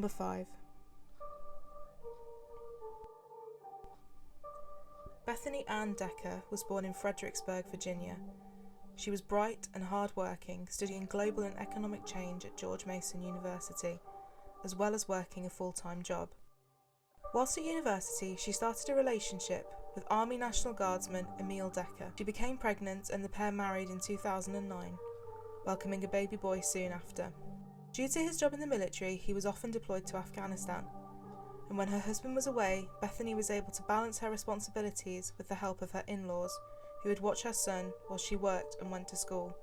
Number 5. Bethany Ann Decker was born in Fredericksburg, Virginia. She was bright and hard-working, studying global and economic change at George Mason University, as well as working a full-time job. Whilst at university, she started a relationship with Army National Guardsman Emil Decker. She became pregnant and the pair married in 2009, welcoming a baby boy soon after. Due to his job in the military, he was often deployed to Afghanistan, and when her husband was away, Bethany was able to balance her responsibilities with the help of her in-laws, who would watch her son while she worked and went to school.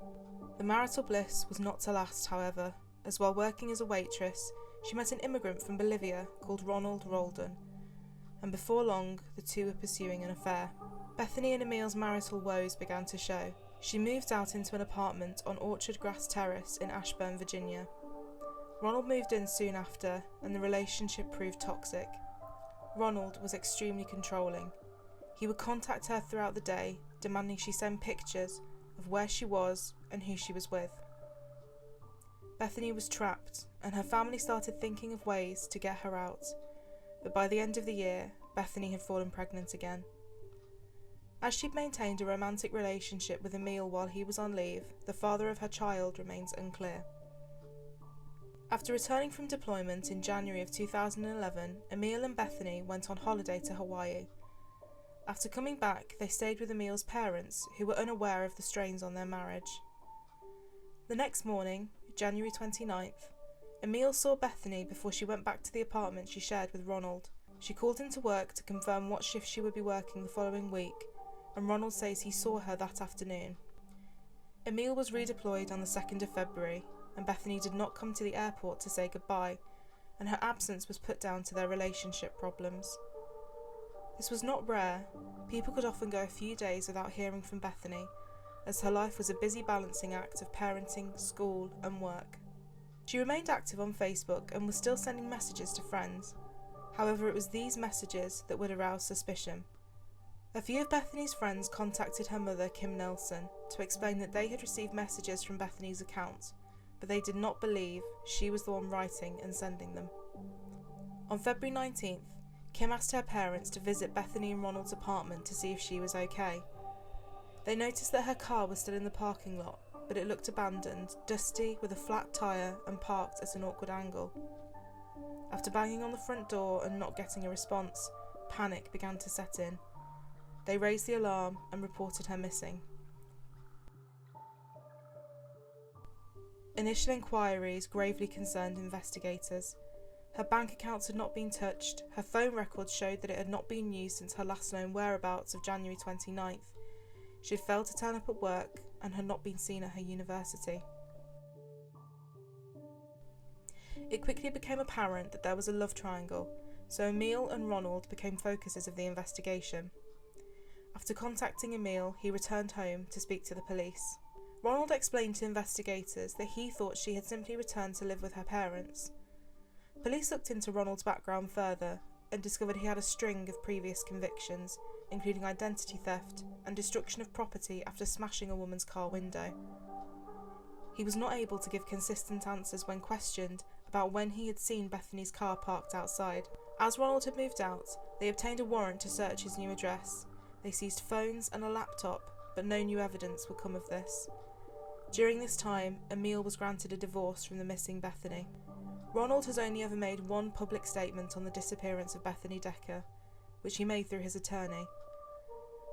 The marital bliss was not to last, however, as while working as a waitress, she met an immigrant from Bolivia called Ronald Roldan, and before long, the two were pursuing an affair. Bethany and Emil's marital woes began to show. She moved out into an apartment on Orchard Grass Terrace in Ashburn, Virginia. Ronald moved in soon after, and the relationship proved toxic. Ronald was extremely controlling. He would contact her throughout the day, demanding she send pictures of where she was and who she was with. Bethany was trapped, and her family started thinking of ways to get her out, but by the end of the year, Bethany had fallen pregnant again. As she'd maintained a romantic relationship with Emil while he was on leave, the father of her child remains unclear. After returning from deployment in January of 2011, Emil and Bethany went on holiday to Hawaii. After coming back, they stayed with Emil's parents, who were unaware of the strains on their marriage. The next morning, January 29th, Emil saw Bethany before she went back to the apartment she shared with Ronald. She called into work to confirm what shift she would be working the following week, and Ronald says he saw her that afternoon. Emil was redeployed on the 2nd of February, and Bethany did not come to the airport to say goodbye, and her absence was put down to their relationship problems. This was not rare. People could often go a few days without hearing from Bethany, as her life was a busy balancing act of parenting, school, and work. She remained active on Facebook and was still sending messages to friends. However, it was these messages that would arouse suspicion. A few of Bethany's friends contacted her mother, Kim Nelson, to explain that they had received messages from Bethany's account, but they did not believe she was the one writing and sending them. On February 19th, Kim asked her parents to visit Bethany and Ronald's apartment to see if she was okay. They noticed that her car was still in the parking lot, but it looked abandoned, dusty, with a flat tyre and parked at an awkward angle. After banging on the front door and not getting a response, panic began to set in. They raised the alarm and reported her missing. Initial inquiries gravely concerned investigators. Her bank accounts had not been touched, her phone records showed that it had not been used since her last known whereabouts of January 29th. She had failed to turn up at work and had not been seen at her university. It quickly became apparent that there was a love triangle, so Emil and Ronald became focuses of the investigation. After contacting Emil, he returned home to speak to the police. Ronald explained to investigators that he thought she had simply returned to live with her parents. Police looked into Ronald's background further and discovered he had a string of previous convictions, including identity theft and destruction of property after smashing a woman's car window. He was not able to give consistent answers when questioned about when he had seen Bethany's car parked outside. As Ronald had moved out, they obtained a warrant to search his new address. They seized phones and a laptop, but no new evidence would come of this. During this time, Emil was granted a divorce from the missing Bethany. Ronald has only ever made one public statement on the disappearance of Bethany Decker, which he made through his attorney.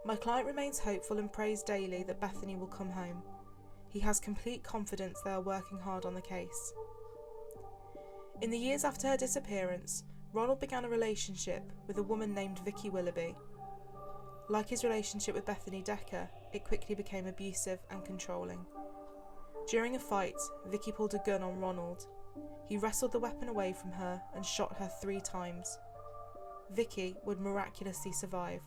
My client remains hopeful and prays daily that Bethany will come home. He has complete confidence they are working hard on the case. In the years after her disappearance, Ronald began a relationship with a woman named Vicky Willoughby. Like his relationship with Bethany Decker, it quickly became abusive and controlling. During a fight, Vicky pulled a gun on Ronald. He wrestled the weapon away from her and shot her 3 times. Vicky would miraculously survive,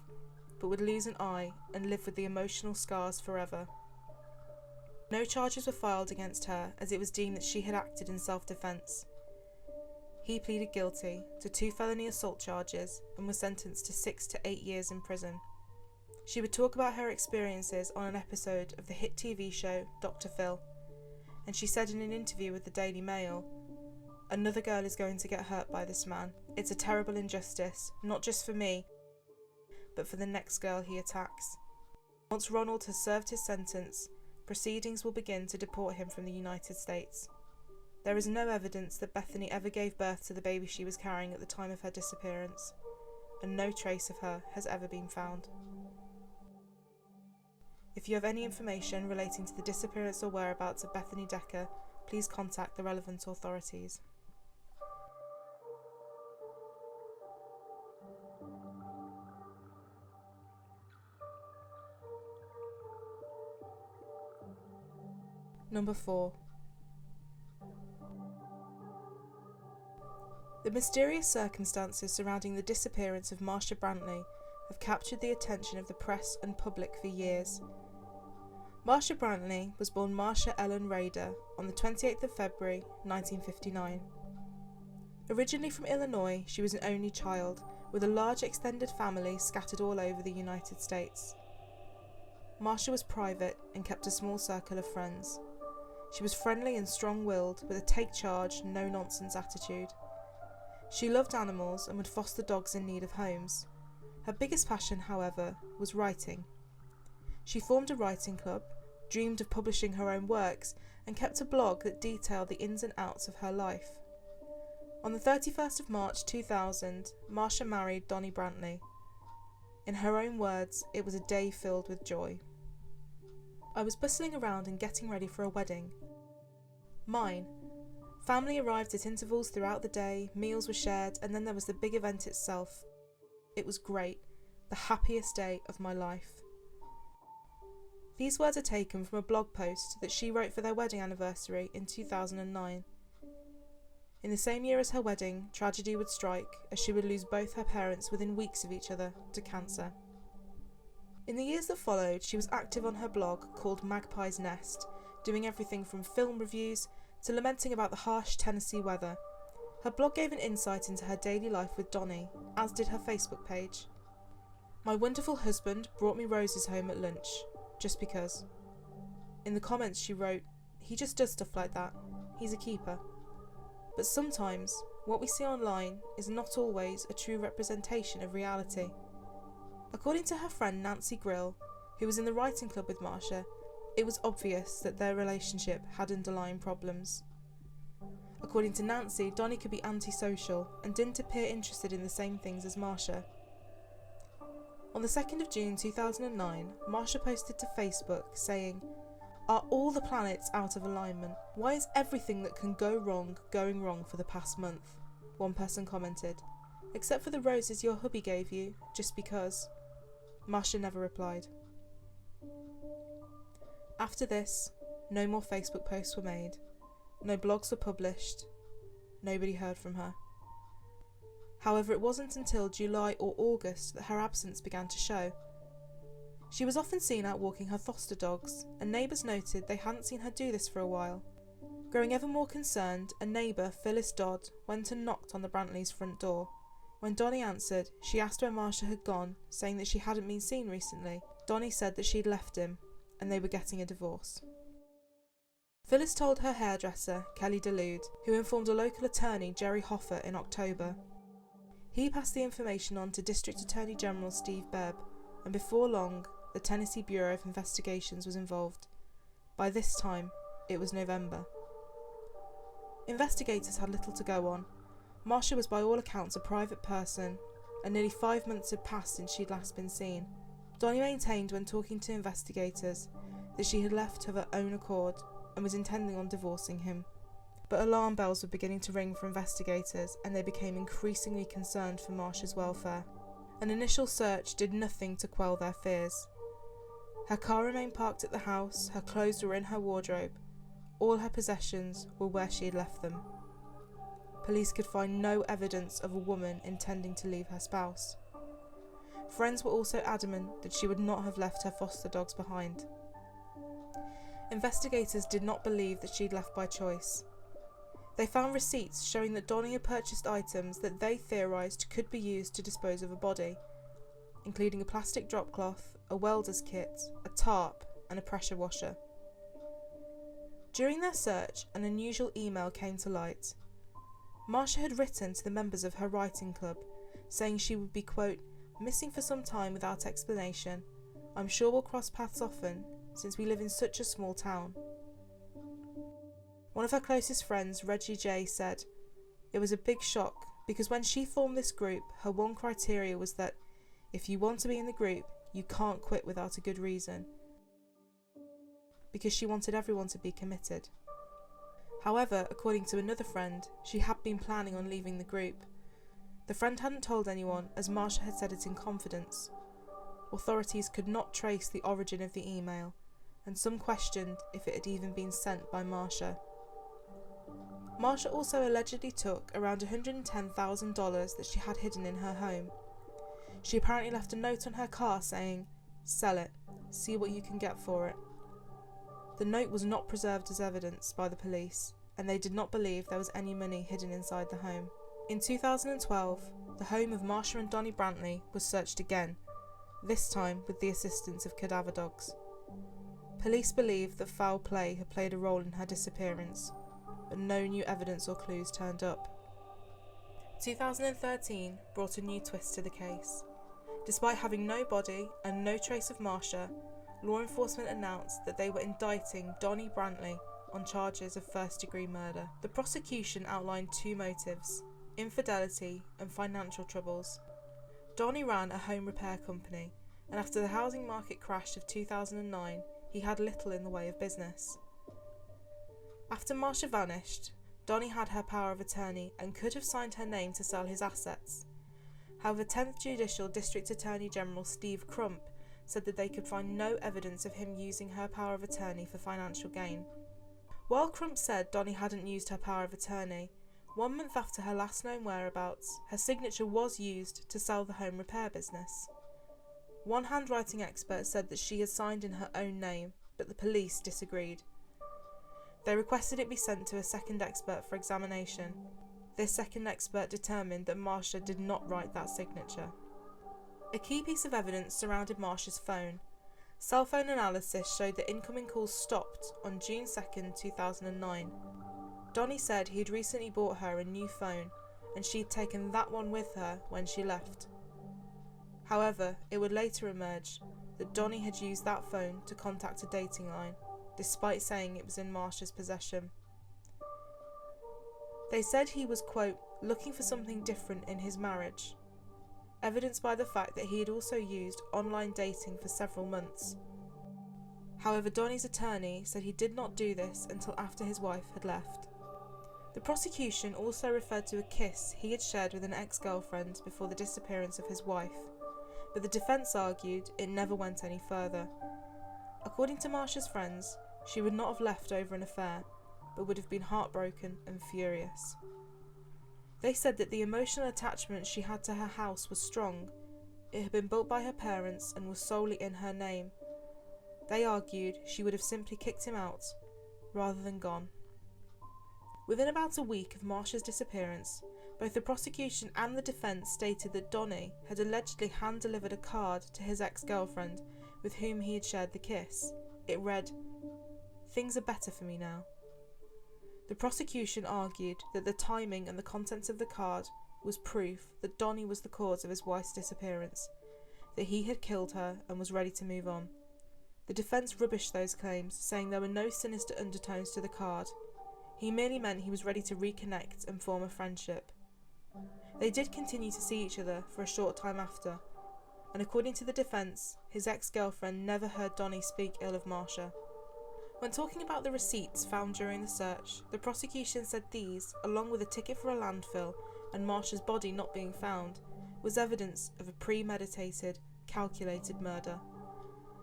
but would lose an eye and live with the emotional scars forever. No charges were filed against her, as it was deemed that she had acted in self-defence. He pleaded guilty to 2 felony assault charges and was sentenced to 6 to 8 years in prison. She would talk about her experiences on an episode of the hit TV show Dr. Phil, and she said in an interview with the Daily Mail, Another girl is going to get hurt by this man. It's a terrible injustice, not just for me, but for the next girl he attacks. Once Ronald has served his sentence, proceedings will begin to deport him from the United States. There is no evidence that Bethany ever gave birth to the baby she was carrying at the time of her disappearance, and no trace of her has ever been found. If you have any information relating to the disappearance or whereabouts of Bethany Decker, please contact the relevant authorities. Number 4. The mysterious circumstances surrounding the disappearance of Marcia Brantley have captured the attention of the press and public for years. Marcia Brantley was born Marcia Ellen Rader on the 28th of February 1959. Originally from Illinois, she was an only child, with a large extended family scattered all over the United States. Marcia was private and kept a small circle of friends. She was friendly and strong-willed, with a take-charge, no-nonsense attitude. She loved animals and would foster dogs in need of homes. Her biggest passion, however, was writing. She formed a writing club, dreamed of publishing her own works, and kept a blog that detailed the ins and outs of her life. On the 31st of March 2000, Marcia married Donnie Brantley. In her own words, it was a day filled with joy. I was bustling around and getting ready for a wedding. Mine. Family arrived at intervals throughout the day, meals were shared, and then there was the big event itself. It was great, the happiest day of my life. These words are taken from a blog post that she wrote for their wedding anniversary in 2009. In the same year as her wedding, tragedy would strike, as she would lose both her parents within weeks of each other to cancer. In the years that followed, she was active on her blog called Magpie's Nest, doing everything from film reviews to lamenting about the harsh Tennessee weather. Her blog gave an insight into her daily life with Donnie, as did her Facebook page. My wonderful husband brought me roses home at lunch, just because. In the comments she wrote, "He just does stuff like that. He's a keeper." But sometimes, what we see online is not always a true representation of reality. According to her friend Nancy Grill, who was in the writing club with Marcia, it was obvious that their relationship had underlying problems. According to Nancy, Donnie could be antisocial and didn't appear interested in the same things as Marcia. On the 2nd of June 2009, Marcia posted to Facebook saying, "Are all the planets out of alignment? Why is everything that can go wrong going wrong for the past month?" One person commented, "Except for the roses your hubby gave you, just because." Marcia never replied. After this, no more Facebook posts were made, no blogs were published, nobody heard from her. However, it wasn't until July or August that her absence began to show. She was often seen out walking her foster dogs, and neighbours noted they hadn't seen her do this for a while. Growing ever more concerned, a neighbour, Phyllis Dodd, went and knocked on the Brantleys' front door. When Donnie answered, she asked where Marcia had gone, saying that she hadn't been seen recently. Donnie said that she'd left him, and they were getting a divorce. Phyllis told her hairdresser, Kelly DeLude, who informed a local attorney, Jerry Hoffer, in October. He passed the information on to District Attorney General Steve Bebb, and before long, the Tennessee Bureau of Investigations was involved. By this time, it was November. Investigators had little to go on. Marcia was by all accounts a private person, and nearly 5 months had passed since she'd last been seen. Donnie maintained when talking to investigators that she had left of her own accord and was intending on divorcing him. But alarm bells were beginning to ring for investigators, and they became increasingly concerned for Marcia's welfare. An initial search did nothing to quell their fears. Her car remained parked at the house, her clothes were in her wardrobe, all her possessions were where she had left them. Police could find no evidence of a woman intending to leave her spouse. Friends were also adamant that she would not have left her foster dogs behind. Investigators did not believe that she'd left by choice. They found receipts showing that Donnie had purchased items that they theorised could be used to dispose of a body, including a plastic drop cloth, a welder's kit, a tarp, and a pressure washer. During their search, an unusual email came to light. Marcia had written to the members of her writing club, saying she would be, quote, missing for some time without explanation. I'm sure we'll cross paths often, since we live in such a small town. One of her closest friends, Reggie J, said, it was a big shock, because when she formed this group, her one criteria was that if you want to be in the group, you can't quit without a good reason, because she wanted everyone to be committed. However, according to another friend, she had been planning on leaving the group. The friend hadn't told anyone, as Marcia had said it in confidence. Authorities could not trace the origin of the email, and some questioned if it had even been sent by Marcia. Marcia also allegedly took around $110,000 that she had hidden in her home. She apparently left a note on her car saying, "Sell it, see what you can get for it." The note was not preserved as evidence by the police, and they did not believe there was any money hidden inside the home. In 2012, the home of Marcia and Donnie Brantley was searched again, this time with the assistance of cadaver dogs. Police believe that foul play had played a role in her disappearance, but no new evidence or clues turned up. 2013 brought a new twist to the case. Despite having no body and no trace of Marcia, law enforcement announced that they were indicting Donnie Brantley on charges of first-degree murder. The prosecution outlined two motives: infidelity and financial troubles. Donnie ran a home repair company, and after the housing market crash of 2009, he had little in the way of business. After Marcia vanished, Donnie had her power of attorney and could have signed her name to sell his assets. However, 10th Judicial District Attorney General Steve Crump said that they could find no evidence of him using her power of attorney for financial gain. While Crump said Donnie hadn't used her power of attorney, 1 month after her last known whereabouts, her signature was used to sell the home repair business. One handwriting expert said that she had signed in her own name, but the police disagreed. They requested it be sent to a second expert for examination. This second expert determined that Marcia did not write that signature. A key piece of evidence surrounded Marcia's phone. Cell phone analysis showed that incoming calls stopped on June 2nd, 2009. Donnie said he had recently bought her a new phone, and she'd taken that one with her when she left. However, it would later emerge that Donnie had used that phone to contact a dating line, despite saying it was in Marcia's possession. They said he was, quote, looking for something different in his marriage, evidenced by the fact that he had also used online dating for several months. However, Donnie's attorney said he did not do this until after his wife had left. The prosecution also referred to a kiss he had shared with an ex-girlfriend before the disappearance of his wife, but the defence argued it never went any further. According to Marcia's friends, she would not have left over an affair, but would have been heartbroken and furious. They said that the emotional attachment she had to her house was strong. It had been built by her parents and was solely in her name. They argued she would have simply kicked him out, rather than gone. Within about a week of Marcia's disappearance, both the prosecution and the defence stated that Donnie had allegedly hand-delivered a card to his ex-girlfriend with whom he had shared the kiss. It read, "Things are better for me now." The prosecution argued that the timing and the contents of the card was proof that Donnie was the cause of his wife's disappearance, that he had killed her and was ready to move on. The defence rubbished those claims, saying there were no sinister undertones to the card. He merely meant he was ready to reconnect and form a friendship. They did continue to see each other for a short time after, and according to the defence, his ex-girlfriend never heard Donnie speak ill of Marcia. When talking about the receipts found during the search, the prosecution said these, along with a ticket for a landfill and Marcia's body not being found, was evidence of a premeditated, calculated murder,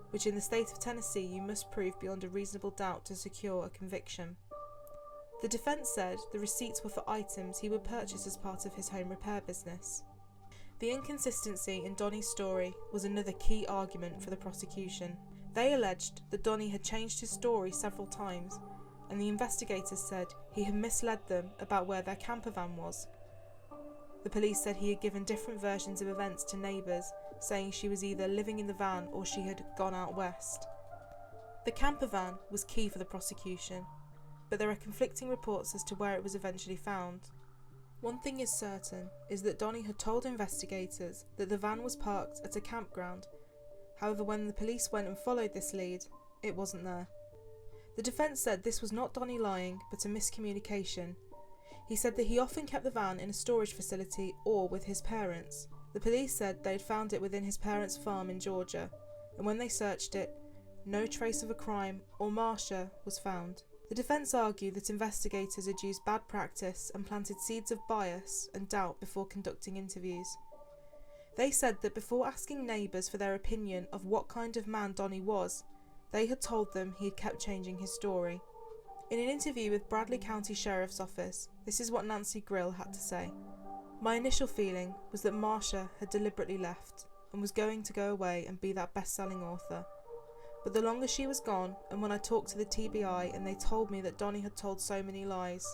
which in the state of Tennessee you must prove beyond a reasonable doubt to secure a conviction. The defence said the receipts were for items he would purchase as part of his home repair business. The inconsistency in Donnie's story was another key argument for the prosecution. They alleged that Donnie had changed his story several times, and the investigators said he had misled them about where their camper van was. The police said he had given different versions of events to neighbours, saying she was either living in the van or she had gone out west. The camper van was key for the prosecution, but there are conflicting reports as to where it was eventually found. One thing is certain, is that Donnie had told investigators that the van was parked at a campground. However, when the police went and followed this lead, it wasn't there. The defence said this was not Donnie lying, but a miscommunication. He said that he often kept the van in a storage facility or with his parents. The police said they'd found it within his parents' farm in Georgia, and when they searched it, no trace of a crime or Marcia was found. The defence argued that investigators had used bad practice and planted seeds of bias and doubt before conducting interviews. They said that before asking neighbours for their opinion of what kind of man Donnie was, they had told them he had kept changing his story. In an interview with Bradley County Sheriff's Office, this is what Nancy Grill had to say. "My initial feeling was that Marcia had deliberately left and was going to go away and be that best-selling author. But the longer she was gone, and when I talked to the TBI and they told me that Donnie had told so many lies,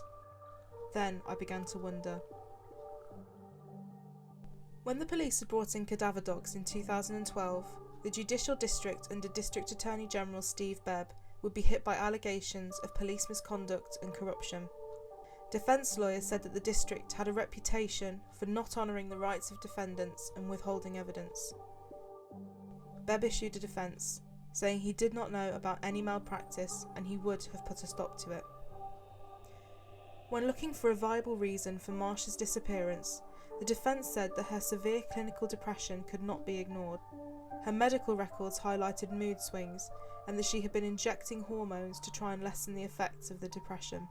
then I began to wonder." When the police had brought in cadaver dogs in 2012, the Judicial District under District Attorney General Steve Bebb would be hit by allegations of police misconduct and corruption. Defence lawyers said that the district had a reputation for not honouring the rights of defendants and withholding evidence. Bebb issued a defence, saying he did not know about any malpractice and he would have put a stop to it. When looking for a viable reason for Marcia's disappearance, the defence said that her severe clinical depression could not be ignored. Her medical records highlighted mood swings and that she had been injecting hormones to try and lessen the effects of the depression.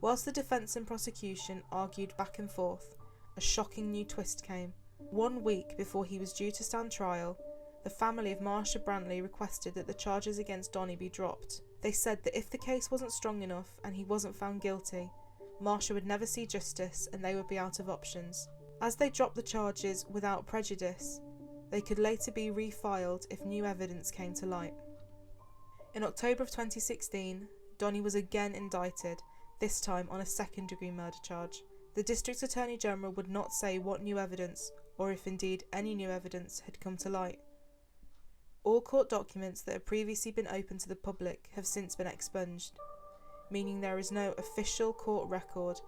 Whilst the defence and prosecution argued back and forth, a shocking new twist came. 1 week before he was due to stand trial, the family of Marcia Brantley requested that the charges against Donnie be dropped. They said that if the case wasn't strong enough and he wasn't found guilty, Marcia would never see justice and they would be out of options. As they dropped the charges without prejudice, they could later be refiled if new evidence came to light. In October of 2016, Donnie was again indicted, this time on a second-degree murder charge. The District Attorney General would not say what new evidence, or if indeed any new evidence, had come to light. All court documents that had previously been open to the public have since been expunged, meaning there is no official court record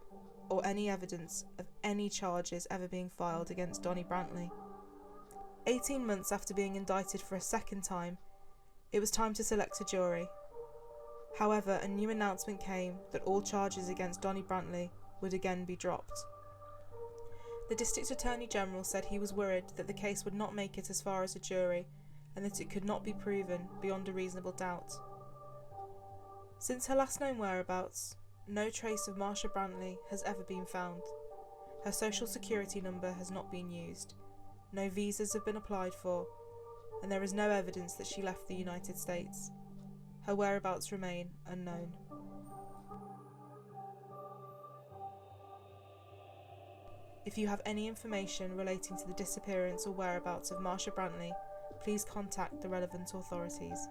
or any evidence of any charges ever being filed against Donnie Brantley. 18 months after being indicted for a second time, it was time to select a jury. However, a new announcement came that all charges against Donnie Brantley would again be dropped. The District Attorney General said he was worried that the case would not make it as far as a jury and that it could not be proven beyond a reasonable doubt. Since her last known whereabouts, no trace of Marcia Brantley has ever been found. Her social security number has not been used, no visas have been applied for, and there is no evidence that she left the United States. Her whereabouts remain unknown. If you have any information relating to the disappearance or whereabouts of Marcia Brantley, please contact the relevant authorities.